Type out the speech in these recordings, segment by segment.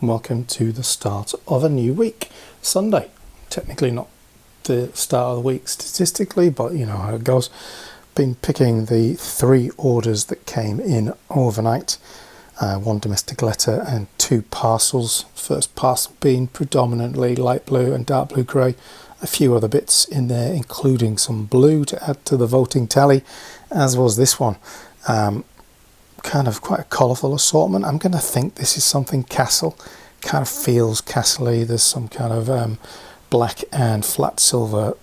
welcome to the start of a new week. Sunday, technically not the start of the week statistically, but you know how it goes. Been picking the 3 orders that came in overnight, 1 domestic letter and 2 parcels. First parcel being predominantly light blue and dark blue grey, a few other bits in there including some blue to add to the voting tally, as was this one. Kind of quite a colourful assortment. I'm going to think this is something castle, kind of feels castle-y. There's some kind of black and flat silver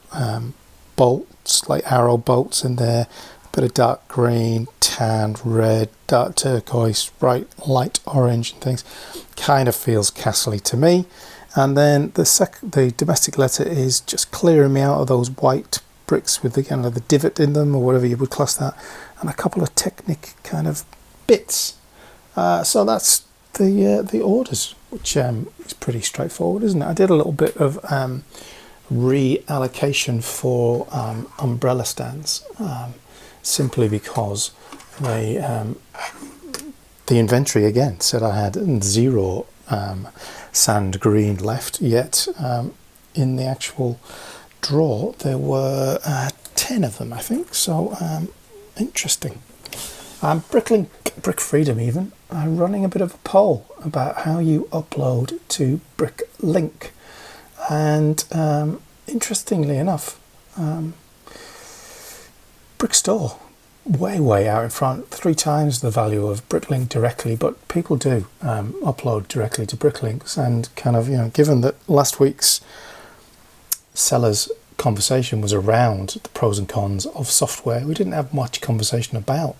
bolts, like arrow bolts in there, a bit of dark green, tan, red, dark turquoise, bright light orange and things. Kind of feels castle-y to me. And then the domestic letter is just clearing me out of those white bricks with the kind of the divot in them, or whatever you would class that, and a couple of Technic kind of bits. So that's the orders, which is pretty straightforward, isn't it? I did a little bit of reallocation for umbrella stands, simply because the inventory again said I had 0 sand green left, yet in the actual drawer there were 10 of them, I think. So interesting. Bricklink, Brick Freedom even, running a bit of a poll about how you upload to Bricklink, and interestingly enough, Brick Store way out in front, 3 times the value of Bricklink directly, but people do upload directly to Bricklinks. And kind of, you know, given that last week's sellers conversation was around the pros and cons of software, we didn't have much conversation about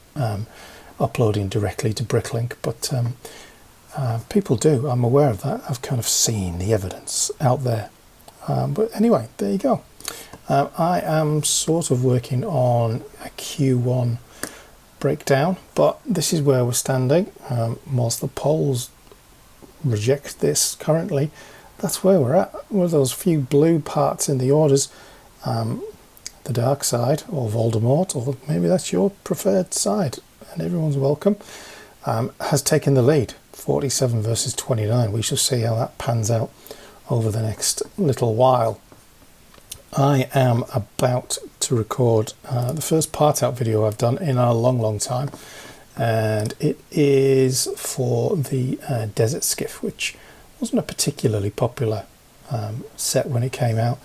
uploading directly to Bricklink, but people do. I'm aware of that. I've kind of seen the evidence out there. But anyway, there you go. I am sort of working on a Q1 breakdown, but this is where we're standing. Whilst the polls reject this currently, that's where we're at, with those few blue parts in the orders. The dark side, or Voldemort, or maybe that's your preferred side, and everyone's welcome, has taken the lead, 47 versus 29. We shall see how that pans out over the next little while. I am about to record the first part out video I've done in a long time, and it is for the Desert Skiff, which wasn't a particularly popular set when it came out,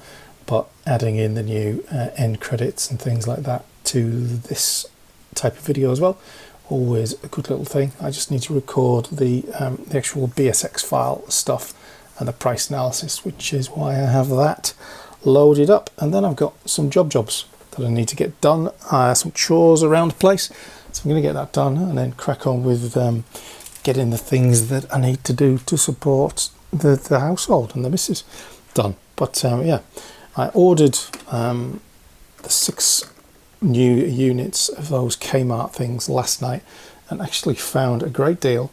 but adding in the new end credits and things like that to this type of video as well, always a good little thing. I just need to record the actual BSX file stuff and the price analysis, which is why I have that loaded up. And then I've got some jobs that I need to get done, some chores around the place, so I'm going to get that done and then crack on with getting the things that I need to do to support the household and the missus done. But yeah, I ordered the 6 new units of those Kmart things last night, and actually found a great deal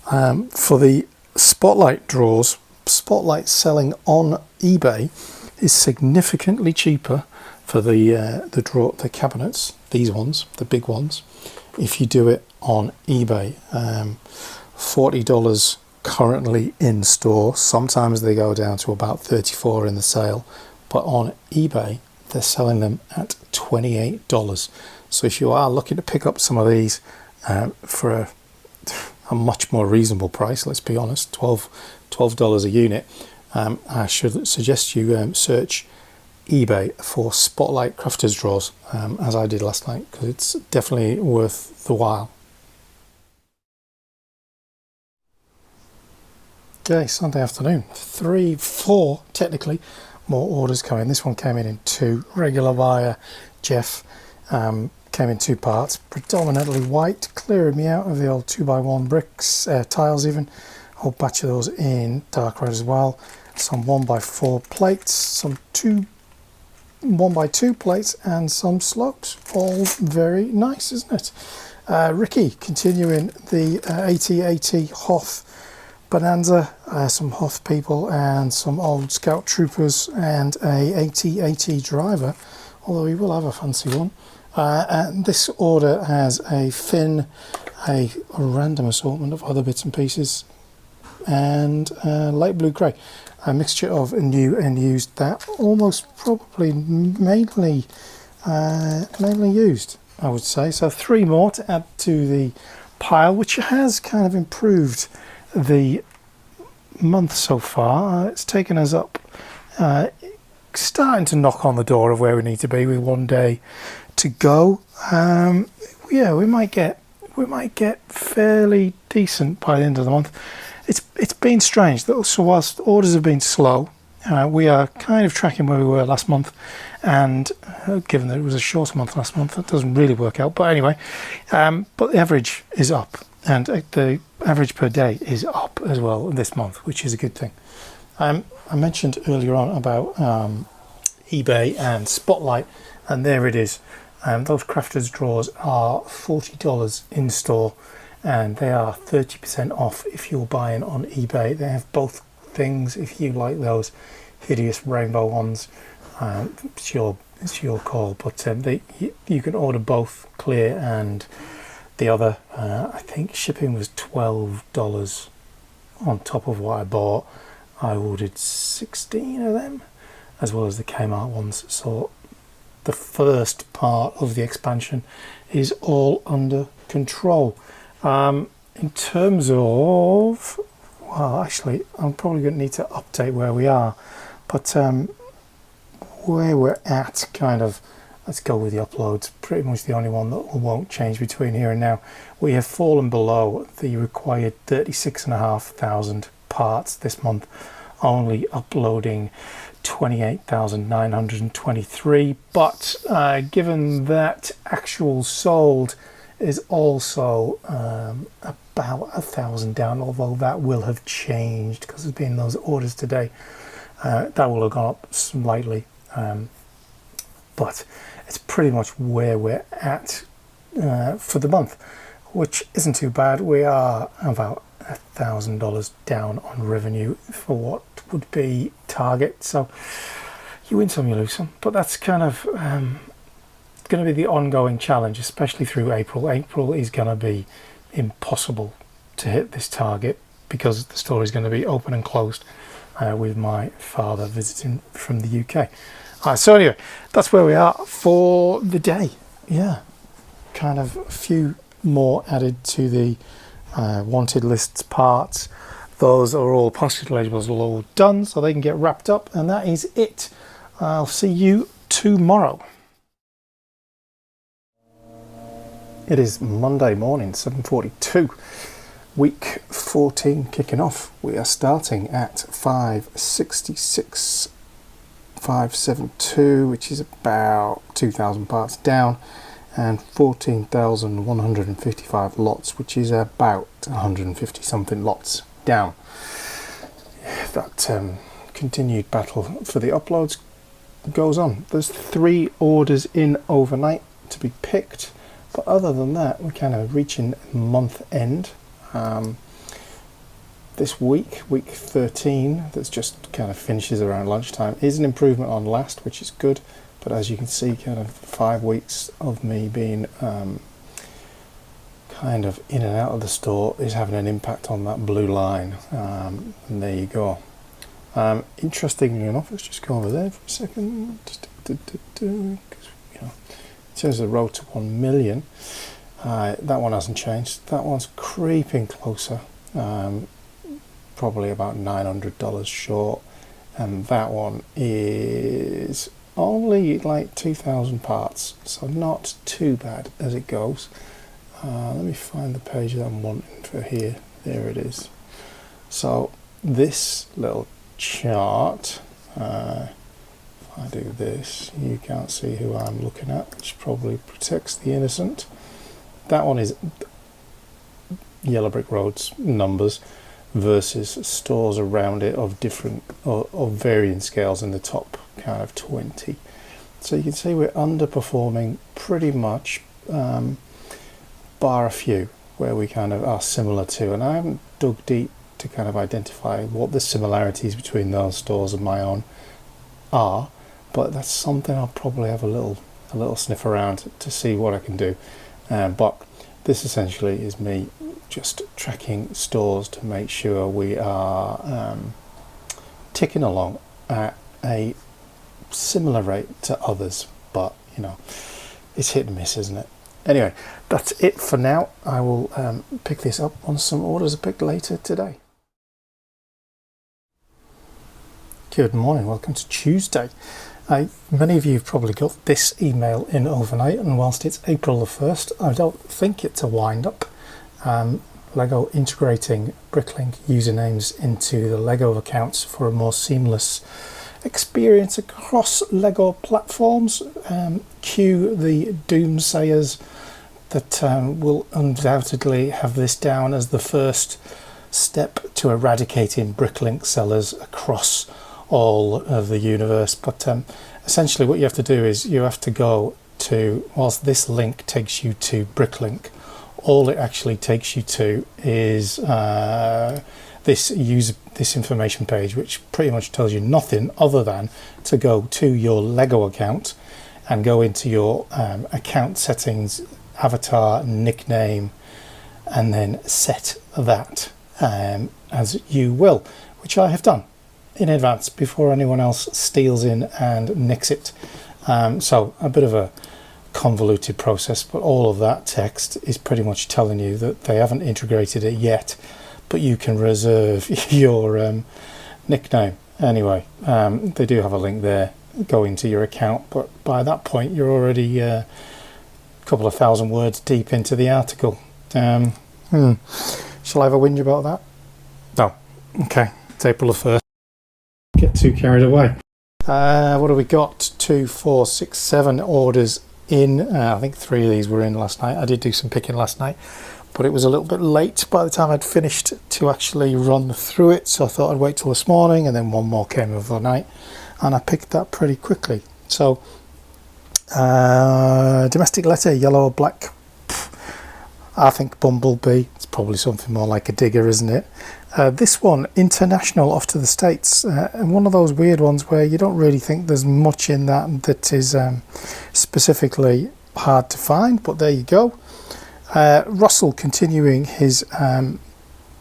for the Spotlight drawers. Spotlight selling on eBay is significantly cheaper for the cabinets, these ones, the big ones, if you do it on eBay. $40 currently in store. Sometimes they go down to about $34 in the sale, but on eBay they're selling them at $28. So if you are looking to pick up some of these for a much more reasonable price, let's be honest, $12 a unit, I should suggest you search eBay for Spotlight Crafters drawers, as I did last night, because it's definitely worth the while. Okay, Sunday afternoon, 4 technically more orders coming. This one came in 2. Regular buyer Jeff came in 2 parts, predominantly white, clearing me out of the old 2x1 bricks, tiles even. A whole batch of those in dark red as well. Some 1x4 plates, some 1x2 plates, and some slopes. All very nice, isn't it? Ricky continuing the AT-AT Hoth Bonanza, some Hoth people and some old Scout Troopers and a AT-AT driver, although he will have a fancy one. And this order has a fin, a random assortment of other bits and pieces, and light blue grey. A mixture of new and used, that almost probably mainly used, I would say. So 3 more to add to the pile, which has kind of improved the month so far. It's taken us up, starting to knock on the door of where we need to be with 1 day to go. Yeah, we might get fairly decent by the end of the month. It's been strange. So whilst orders have been slow, we are kind of tracking where we were last month, and given that it was a shorter month last month, that doesn't really work out. But anyway, but the average is up, and the average per day is up as well this month, which is a good thing. I mentioned earlier on about eBay and Spotlight, and there it is. Those crafters drawers are $40 in store, and they are 30% off if you're buying on eBay. They have both things if you like those hideous rainbow ones. It's your call, but you can order both clear and the other. I think shipping was $12 on top of what I bought. I ordered 16 of them, as well as the Kmart ones. So the first part of the expansion is all under control. In terms of, well, actually, I'm probably going to need to update where we are, but where we're at, kind of, let's go with the uploads. Pretty much the only one that won't change between here and now. We have fallen below the required 36,500 parts this month, only uploading 28,923, but given that actual sold is also about 1,000 down, although that will have changed because there's been those orders today. That will have gone up slightly, but it's pretty much where we're at for the month, which isn't too bad. We are about $1,000 down on revenue for what would be target, so you win some, you lose some, but that's kind of going to be the ongoing challenge, especially through April. April is going to be impossible to hit this target because the store is going to be open and closed with my father visiting from the UK. So anyway, that's where we are for the day. Yeah, kind of a few more added to the wanted lists parts. Those are all postage labels are all done, so they can get wrapped up, and that is it. I'll see you tomorrow. It is Monday morning, 7:42, week 14 kicking off. We are starting at 566,572, which is about 2,000 parts down, and 14,155 lots, which is about 150 something lots down. That continued battle for the uploads goes on. There's 3 orders in overnight to be picked. But other than that, we're kind of reaching month end. This week 13, that's just kind of finishes around lunchtime, is an improvement on last, which is good. But as you can see, kind of 5 weeks of me being kind of in and out of the store is having an impact on that blue line. And there you go. Interestingly enough, let's just go over there for a second. In terms of the road to 1 million, that one hasn't changed. That one's creeping closer, probably about $900 short, and that one is only like 2,000 parts, so not too bad as it goes. Let me find the page that I'm wanting for here. There it is. So this little chart, if I do this, you can't see who I'm looking at, which probably protects the innocent. That one is Yellow Brick Road's numbers versus stores around it of different of varying scales in the top kind of 20. So you can see we're underperforming pretty much, bar a few where we kind of are similar to, and I haven't dug deep to kind of identify what the similarities between those stores and my own are. But that's something I'll probably have a little sniff around to see what I can do. But this essentially is me just tracking stores to make sure we are ticking along at a similar rate to others, but you know, it's hit and miss, isn't it? Anyway, that's it for now. I will pick this up once some orders are picked later today. Good morning, welcome to Tuesday. Many of you have probably got this email in overnight, and whilst it's April the 1st, I don't think it's a wind-up. Lego integrating Bricklink usernames into the Lego accounts for a more seamless experience across Lego platforms. Cue the doomsayers that will undoubtedly have this down as the first step to eradicating Bricklink sellers across all of the universe. But essentially what you have to do is you have to go to, whilst this link takes you to Bricklink, all it actually takes you to is this information page, which pretty much tells you nothing other than to go to your Lego account and go into your account settings, avatar, nickname, and then set that as you will, which I have done in advance before anyone else steals in and nicks it. So a bit of a convoluted process, but all of that text is pretty much telling you that they haven't integrated it yet, but you can reserve your nickname. Anyway, they do have a link there. Go into your account, but by that point you're already a couple of thousand words deep into the article. Shall I have a whinge about that? No. Okay, it's April the 1st. Get too carried away. What have we got? 2, 4, 6, 7 orders in. I think 3 of these were in last night. I did do some picking last night, but it was a little bit late by the time I'd finished to actually run through it, so I thought I'd wait till this morning, and then one more came overnight and I picked that pretty quickly. So domestic letter, yellow or black. I think bumblebee. It's probably something more like a digger, isn't it? This one, international, off to the States, and one of those weird ones where you don't really think there's much in that is specifically hard to find, but there you go. Russell continuing his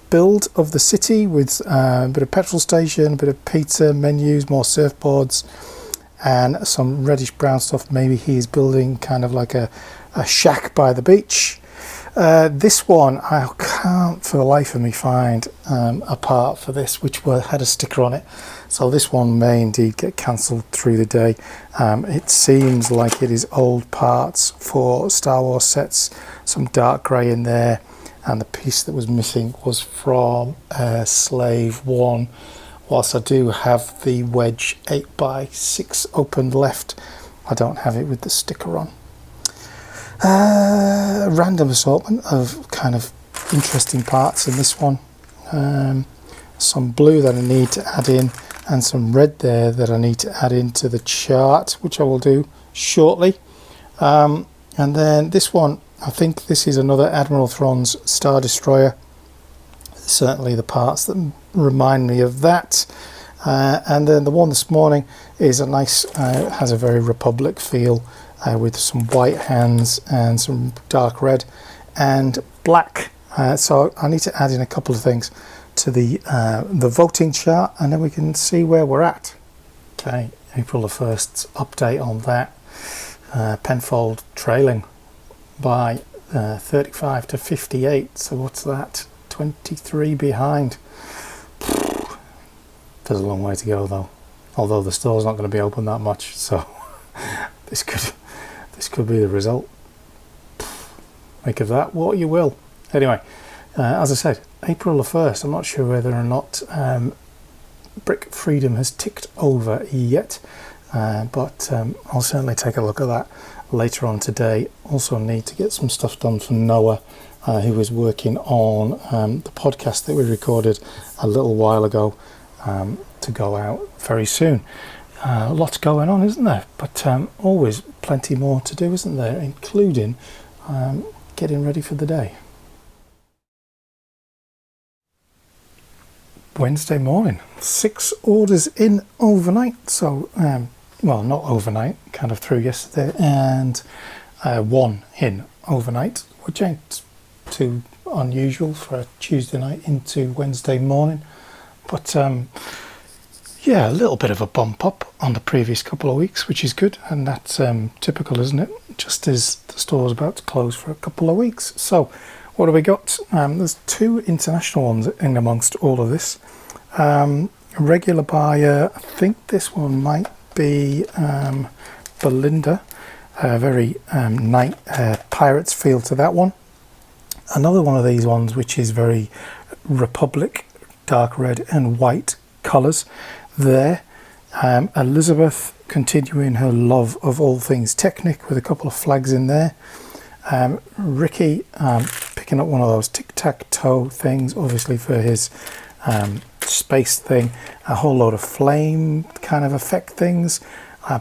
build of the city with a bit of petrol station, a bit of pizza menus, more surfboards, and some reddish brown stuff. Maybe he's building kind of like a shack by the beach. This one I can't for the life of me find a part for this which had a sticker on it, so this one may indeed get cancelled through the day. It seems like it is old parts for Star Wars sets, some dark grey in there, and the piece that was missing was from Slave 1. Whilst I do have the wedge 8x6 opened left, I don't have it with the sticker on. Random assortment of kind of interesting parts in this one. Some blue that I need to add in, and some red there that I need to add into the chart, which I will do shortly. And then this one, I think this is another Admiral Thrawn's Star Destroyer. Certainly the parts that remind me of that. And then the one this morning is a nice, has a very Republic feel, with some white hands and some dark red and black. So I need to add in a couple of things to the voting chart, and then we can see where we're at. Okay, April the 1st update on that. Penfold trailing by 35 to 58. So what's that? 23 behind. There's a long way to go though. Although the store's not going to be open that much, so this could be the result. Make of that what you will. Anyway, as I said, April the 1st. I'm not sure whether or not Brick Freedom has ticked over yet, but I'll certainly take a look at that later on today. Also need to get some stuff done for Noah, who was working on the podcast that we recorded a little while ago, to go out very soon. Lots going on, isn't there? But always plenty more to do, isn't there? Including getting ready for the day. Wednesday morning, 6 orders in overnight. So, well, not overnight, kind of through yesterday, and 1 in overnight, which ain't too unusual for a Tuesday night into Wednesday morning. But yeah, a little bit of a bump up on the previous couple of weeks, which is good, and that's typical, isn't it? Just as the store's about to close for a couple of weeks. So what have we got? There's two international ones in amongst all of this. A regular buyer, I think this one might be Belinda. Very night Pirates feel to that one. Another one of these ones which is very Republic, dark red and white colours there. Elizabeth continuing her love of all things Technic with a couple of flags in there. Ricky picking up one of those tic-tac-toe things, obviously for his space thing. A whole load of flame kind of effect things.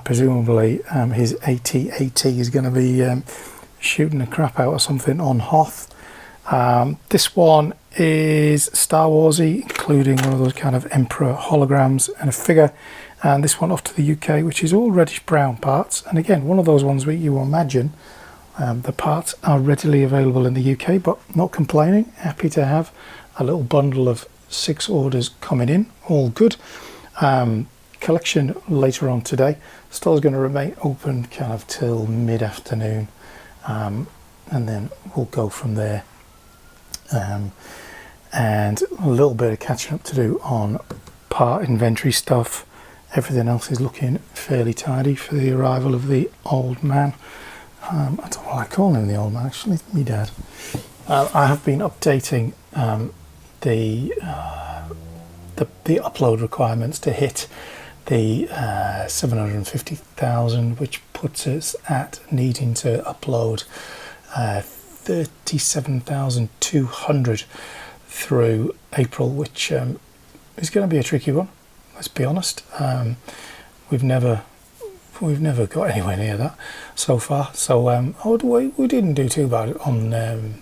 Presumably his AT-AT is going to be shooting the crap out of something on Hoth. This one is Star Warsy, including one of those kind of Emperor holograms and a figure. And this one off to the UK, which is all reddish brown parts. And again, one of those ones where you imagine the parts are readily available in the UK, but not complaining. Happy to have a little bundle of 6 orders coming in. All good. Collection later on today. Store's going to remain open kind of till mid-afternoon, and then we'll go from there. And a little bit of catching up to do on part inventory stuff. Everything else is looking fairly tidy for the arrival of the old man. I don't know why I call him the old man, actually, my dad. I have been updating the upload requirements to hit the 750,000, which puts us at needing to upload 37,200 through April, which is going to be a tricky one. Let's be honest. We've never got anywhere near that so far. So we didn't do too bad on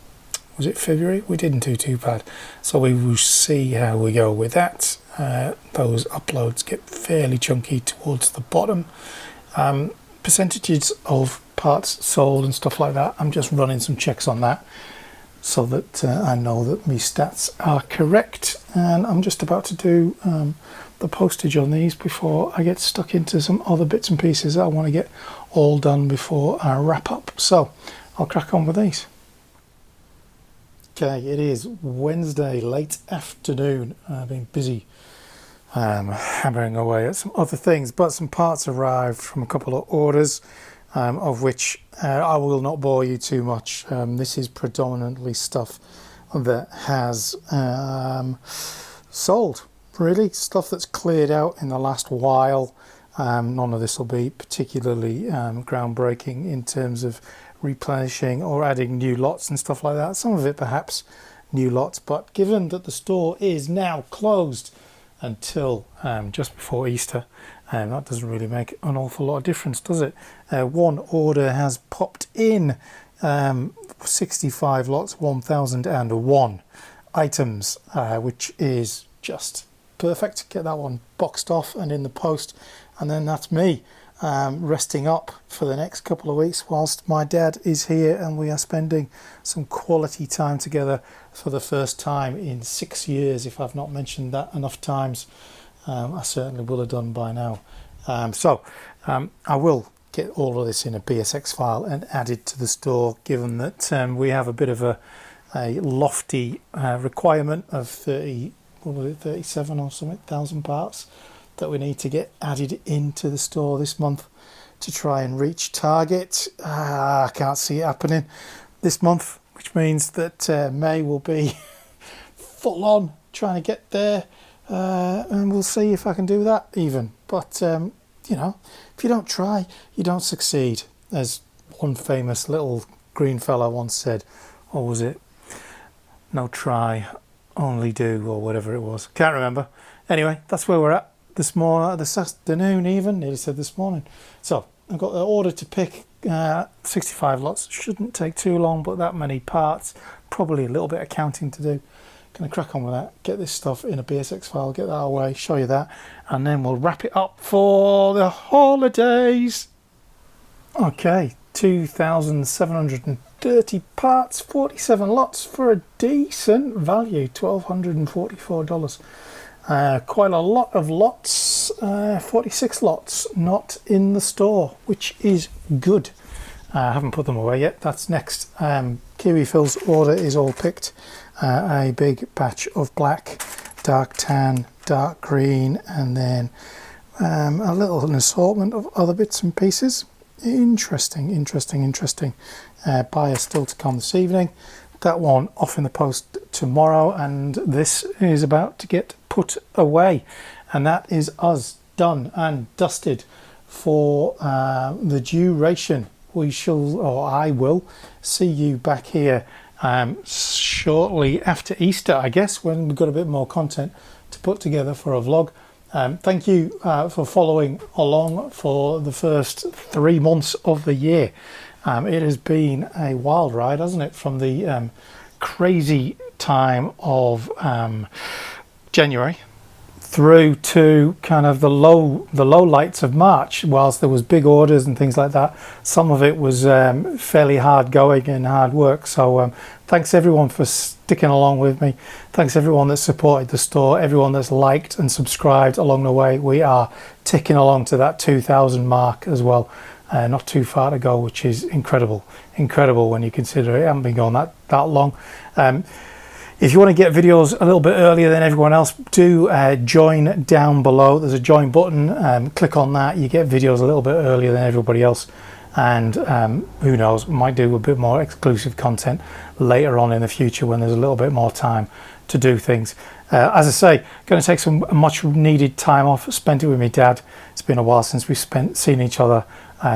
was it February? We didn't do too bad. So we will see how we go with that. Those uploads get fairly chunky towards the bottom. Percentages of parts sold and stuff like that, I'm just running some checks on that so that I know that my stats are correct. And I'm just about to do the postage on these before I get stuck into some other bits and pieces that I want to get all done before I wrap up. So I'll crack on with these. Okay, it is Wednesday, late afternoon. I've been busy hammering away at some other things, but some parts arrived from a couple of orders, of which I will not bore you too much. This is predominantly stuff that has sold, really, stuff that's cleared out in the last while. None of this will be particularly groundbreaking in terms of replenishing or adding new lots and stuff like that. Some of it perhaps new lots, but given that the store is now closed until just before Easter, that doesn't really make an awful lot of difference, does it? One order has popped in, 65 lots, 1001 items, which is just perfect. Get that one boxed off and in the post, and then that's me resting up for the next couple of weeks whilst my dad is here and we are spending some quality time together for the first time in 6 years. If I've not mentioned that enough times, I certainly will have done by now. So I will get all of this in a BSX file and add it to the store, given that we have a bit of a lofty requirement of 37 or something thousand parts that we need to get added into the store this month to try and reach target. I can't see it happening this month, which means that May will be full on trying to get there, and we'll see if I can do that even. But you know, if you don't try, you don't succeed, as one famous little green fella once said. Or was it no try, only do, or whatever it was? Can't remember. Anyway, that's where we're at this afternoon, even nearly said this morning. So I've got an order to pick, 65 lots. Shouldn't take too long, but that many parts, probably a little bit of counting to do. Gonna crack on with that, get this stuff in a BSX file, get that away, show you that, and then we'll wrap it up for the holidays. Okay, 2,700 dirty parts, 47 lots for a decent value, $1,244. Quite a lot of lots, 46 lots not in the store, which is good. I haven't put them away yet, that's next. Kiwi Phil's order is all picked. A big batch of black, dark tan, dark green, and then an assortment of other bits and pieces. Interesting. Buyer still to come this evening. That one off in the post tomorrow, and this is about to get put away, and that is us done and dusted for the duration. We shall, or I will, see you back here shortly after Easter, I guess, when we've got a bit more content to put together for a vlog. Thank you for following along for the first 3 months of the year. It has been a wild ride, hasn't it, from the crazy time of January through to kind of the low lights of March. Whilst there was big orders and things like that, some of it was fairly hard going and hard work. So thanks everyone for sticking along with me. Thanks everyone that supported the store, everyone that's liked and subscribed along the way. We are ticking along to that 2,000 mark as well. Not too far to go, which is incredible when you consider it hasn't been going that long. If you want to get videos a little bit earlier than everyone else, do join down below. There's a join button, click on that, you get videos a little bit earlier than everybody else, and who knows, might do a bit more exclusive content later on in the future when there's a little bit more time to do things. As I say, going to take some much needed time off, spent it with my dad. It's been a while since we've seen each other,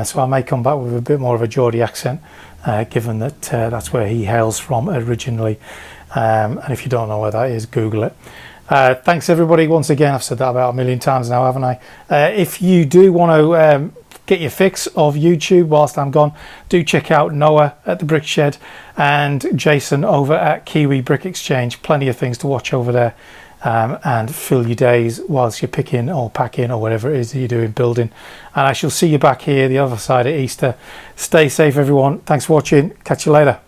so I may come back with a bit more of a Geordie accent, given that that's where he hails from originally. And if you don't know where that is, Google it. Thanks everybody once again. I've said that about a million times now, haven't I? If you do want to get your fix of YouTube whilst I'm gone, do check out Noah at the Brick Shed and Jason over at Kiwi Brick Exchange. Plenty of things to watch over there, and fill your days whilst you're picking or packing or whatever it is that you're doing, building. And I shall see you back here the other side of Easter. Stay safe everyone. Thanks for watching. Catch you later.